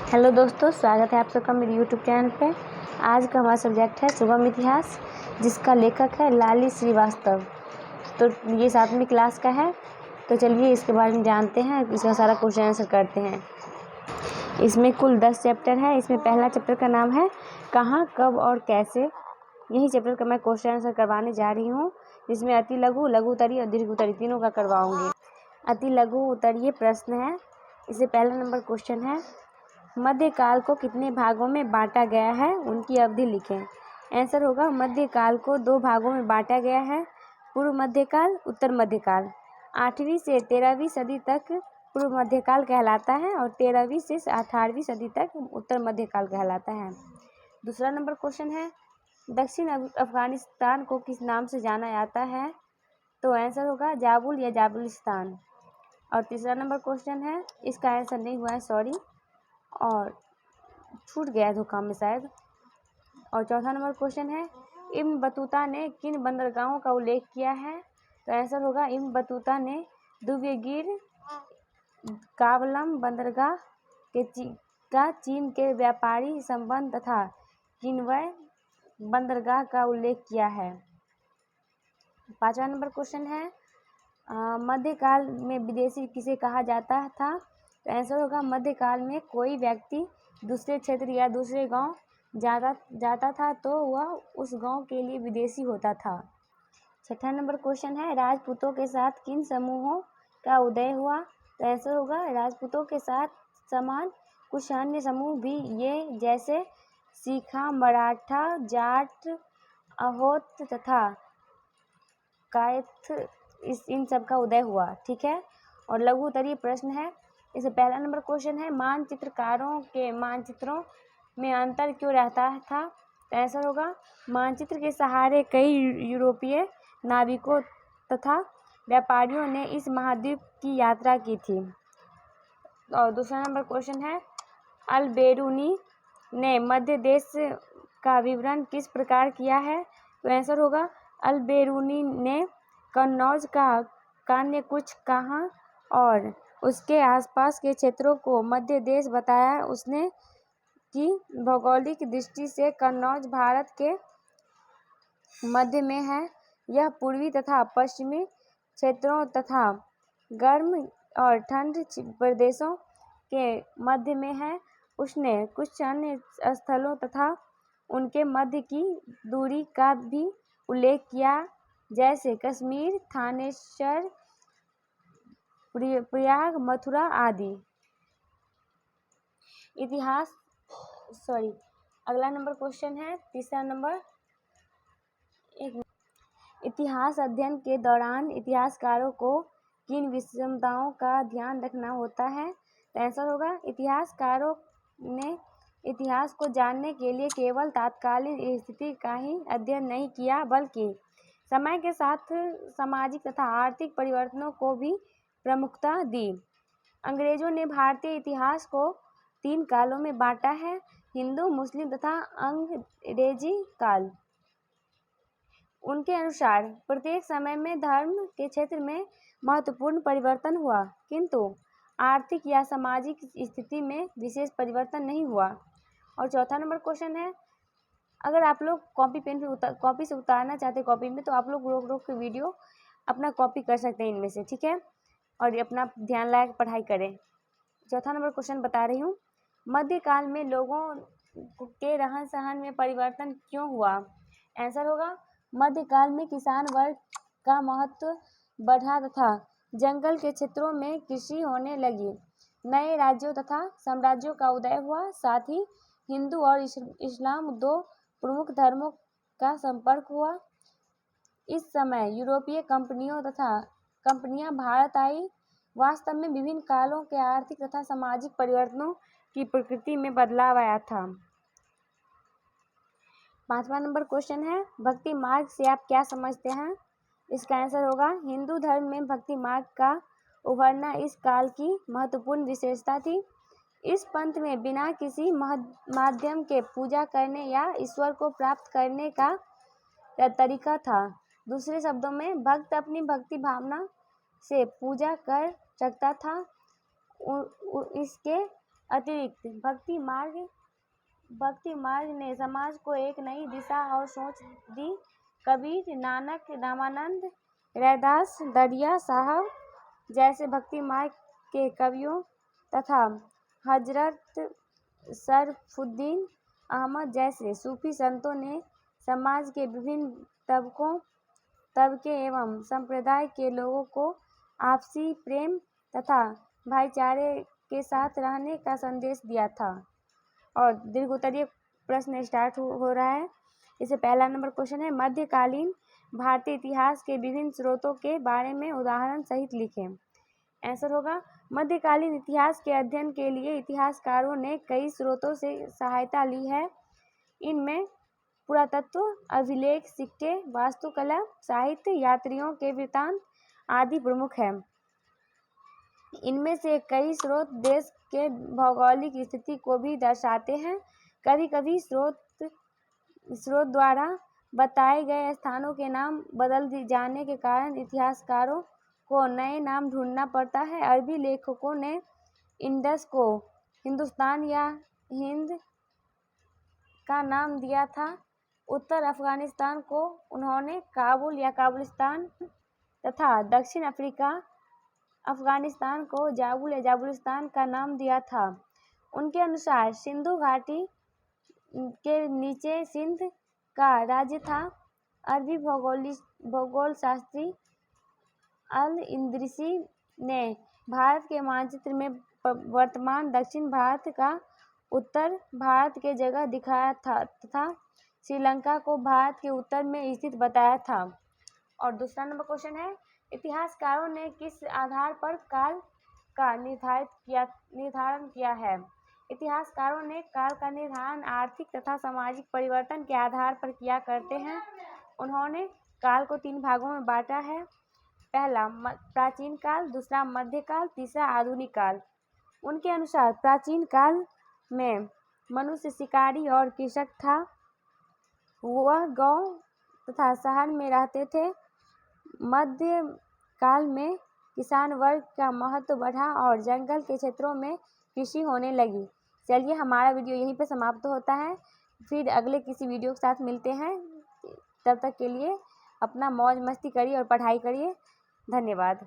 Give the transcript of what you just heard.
Hello दोस्तों, स्वागत है आप सबका मेरे यूट्यूब चैनल पे। आज का हमारा सब्जेक्ट है सुगम इतिहास, जिसका लेखक है लाली श्रीवास्तव। तो ये 7वीं क्लास का है। तो चलिए इसके बारे में जानते हैं, इसका सारा क्वेश्चन आंसर करते हैं। इसमें कुल 10 चैप्टर है। इसमें पहला चैप्टर का नाम है कहाँ, कब और कैसे। यही चैप्टर का मैं क्वेश्चन आंसर करवाने जा रही हूँ, जिसमें अति लघु, लघु उत्तरीय और दीर्घ उत्तरीय तीनों का करवाऊँगी। अति लघु उत्तरीय प्रश्न है। इससे पहला नंबर क्वेश्चन है, मध्यकाल को कितने भागों में बांटा गया है, उनकी अवधि लिखें। आंसर होगा, मध्यकाल को 2 भागों में बांटा गया है, पूर्व मध्यकाल, उत्तर मध्यकाल। 8वीं से 13वीं सदी तक पूर्व मध्यकाल कहलाता है और 13वीं से 18वीं सदी तक उत्तर मध्यकाल कहलाता है। दूसरा नंबर क्वेश्चन है, दक्षिण अफगानिस्तान को किस नाम से जाना जाता है। तो आंसर होगा जाबुल या जाबुलिस्तान। और तीसरा नंबर क्वेश्चन है, इसका आंसर नहीं हुआ है, सॉरी, और छूट गया धोखा में शायद। और चौथा नंबर क्वेश्चन है, इब्न बतूता ने किन बंदरगाहों का उल्लेख किया है। तो आंसर होगा, इब्न बतूता ने दुव्यगिर कावलम बंदरगाह का चीन के व्यापारी संबंध तथा किन्वय बंदरगाह का उल्लेख किया है। पांचवा नंबर क्वेश्चन है, मध्यकाल में विदेशी किसे कहा जाता था। तो आंसर होगा, मध्यकाल में कोई व्यक्ति दूसरे क्षेत्र या दूसरे गांव जाता था तो वह उस गांव के लिए विदेशी होता था। छठा नंबर क्वेश्चन है, राजपूतों के साथ किन समूहों का उदय हुआ। तो आंसर होगा, राजपूतों के साथ समान कुछ अन्य समूह भी, ये जैसे सीखा, मराठा, जाट, अहोत तथा कायथ, इन सब का उदय हुआ। ठीक है। और लघु उत्तरीय प्रश्न है। इसे पहला नंबर क्वेश्चन है, मानचित्रकारों के मानचित्रों में अंतर क्यों रहता था। तो आंसर होगा, मानचित्र के सहारे कई यूरोपीय नाविकों तथा व्यापारियों ने इस महाद्वीप की यात्रा की थी। और दूसरा नंबर क्वेश्चन है, अल बेरूनी ने मध्य देश का विवरण किस प्रकार किया है। तो आंसर होगा, अल बेरूनी ने कन्नौज का कान्यकुच कहाँ और उसके आसपास के क्षेत्रों को मध्य देश बताया। उसने कि भौगोलिक दृष्टि से कन्नौज भारत के मध्य में है। यह पूर्वी तथा पश्चिमी क्षेत्रों तथा गर्म और ठंड प्रदेशों के मध्य में है। उसने कुछ अन्य स्थलों तथा उनके मध्य की दूरी का भी उल्लेख किया, जैसे कश्मीर, थानेश्वर, प्रयाग, मथुरा आदि। अगला नंबर क्वेश्चन है, तीसरा नंबर, इतिहास अध्ययन के दौरान इतिहासकारों को किन विषमताओं का ध्यान रखना होता है। तो आंसर होगा, इतिहासकारों ने इतिहास को जानने के लिए केवल तात्कालिक स्थिति का ही अध्ययन नहीं किया, बल्कि समय के साथ सामाजिक तथा आर्थिक परिवर्तनों को भी प्रमुखता दी। अंग्रेजों ने भारतीय इतिहास को 3 कालों में बांटा है, हिंदू, मुस्लिम तथा अंग्रेजी काल। उनके अनुसार प्रत्येक समय में धर्म के क्षेत्र में महत्वपूर्ण परिवर्तन हुआ, किंतु आर्थिक या सामाजिक स्थिति में विशेष परिवर्तन नहीं हुआ। और चौथा नंबर क्वेश्चन है, अगर आप लोग कॉपी से उतारना चाहते हैं कॉपी में, तो आप लोग रोक के वीडियो अपना कॉपी कर सकते हैं इनमें से। ठीक है। और अपना ध्यान लगा पढ़ाई करें। चौथा नंबर क्वेश्चन बता रही हूँ, मध्यकाल में लोगों के रहन सहन में परिवर्तन क्यों हुआ। आंसर होगा, मध्यकाल में किसान वर्ग का महत्व बढ़ा तथा जंगल के क्षेत्रों में कृषि होने लगी। नए राज्यों तथा साम्राज्यों का उदय हुआ। साथ ही हिंदू और इस्लाम 2 प्रमुख धर्मों का संपर्क हुआ। इस समय यूरोपीय कंपनियां भारत आई। वास्तव में विभिन्न कालों के आर्थिक तथा सामाजिक परिवर्तनों की प्रकृति में बदलाव आया था। 5वां नंबर क्वेश्चन है, भक्ति मार्ग से आप क्या समझते हैं। इसका आंसर होगा, हिंदू धर्म में भक्ति मार्ग का उभरना इस काल की महत्वपूर्ण विशेषता थी। इस पंथ में बिना किसी माध्यम के पूजा करने या ईश्वर को प्राप्त करने का तरीका था। दूसरे शब्दों में, भक्त अपनी भक्ति भावना से पूजा कर सकता था। इसके अतिरिक्त भक्ति मार्ग ने समाज को एक नई दिशा और सोच दी। कबीर, नानक, रामानंद, रैदास, दरिया साहब जैसे भक्ति मार्ग के कवियों तथा हजरत शरफुद्दीन अहमद जैसे सूफी संतों ने समाज के विभिन्न तबके एवं संप्रदाय के लोगों को आपसी प्रेम तथा भाईचारे के साथ रहने का संदेश दिया था। और दीर्घोत्तरीय प्रश्न स्टार्ट हो रहा है। इसे पहला नंबर क्वेश्चन है, मध्यकालीन भारतीय इतिहास के विभिन्न स्रोतों के बारे में उदाहरण सहित लिखें। आंसर होगा, मध्यकालीन इतिहास के अध्ययन के लिए इतिहासकारों ने कई स्रोतों से सहायता ली है। इनमें पुरातत्व, अभिलेख, सिक्के, वास्तुकला, साहित्य, यात्रियों के वृत्तांत आदि प्रमुख हैं। इनमें से कई स्रोत देश के भौगोलिक स्थिति को भी दर्शाते हैं। कभी कभी स्रोत द्वारा बताए गए स्थानों के नाम बदल जाने के कारण इतिहासकारों को नए नाम ढूंढना पड़ता है। अरबी लेखकों ने इंडस को हिंदुस्तान या हिंद का नाम दिया था। उत्तर अफगानिस्तान को उन्होंने काबुल या काबुलिस्तान तथा दक्षिण अफगानिस्तान को जाबुल या जाबुलिस्तान का नाम दिया था। उनके अनुसार सिंधु घाटी के नीचे सिंध का राज्य था। अरबी भूगोल शास्त्री अल इंदरिसी ने भारत के मानचित्र में वर्तमान दक्षिण भारत का उत्तर भारत के जगह दिखाया था तथा श्रीलंका को भारत के उत्तर में स्थित बताया था। और दूसरा नंबर क्वेश्चन है, इतिहासकारों ने किस आधार पर काल का निर्धारण किया है। इतिहासकारों ने काल का निर्धारण आर्थिक तथा सामाजिक परिवर्तन के आधार पर किया करते हैं। उन्होंने काल को 3 भागों में बांटा है। पहला प्राचीन काल, दूसरा मध्यकाल, तीसरा आधुनिक काल। उनके अनुसार प्राचीन काल में मनुष्य शिकारी और कृषक था। वह गांव तथा शहर में रहते थे। मध्य काल में किसान वर्ग का महत्व बढ़ा और जंगल के क्षेत्रों में कृषि होने लगी। चलिए, हमारा वीडियो यहीं पे समाप्त होता है। फिर अगले किसी वीडियो के साथ मिलते हैं। तब तक के लिए अपना मौज मस्ती करिए और पढ़ाई करिए। धन्यवाद।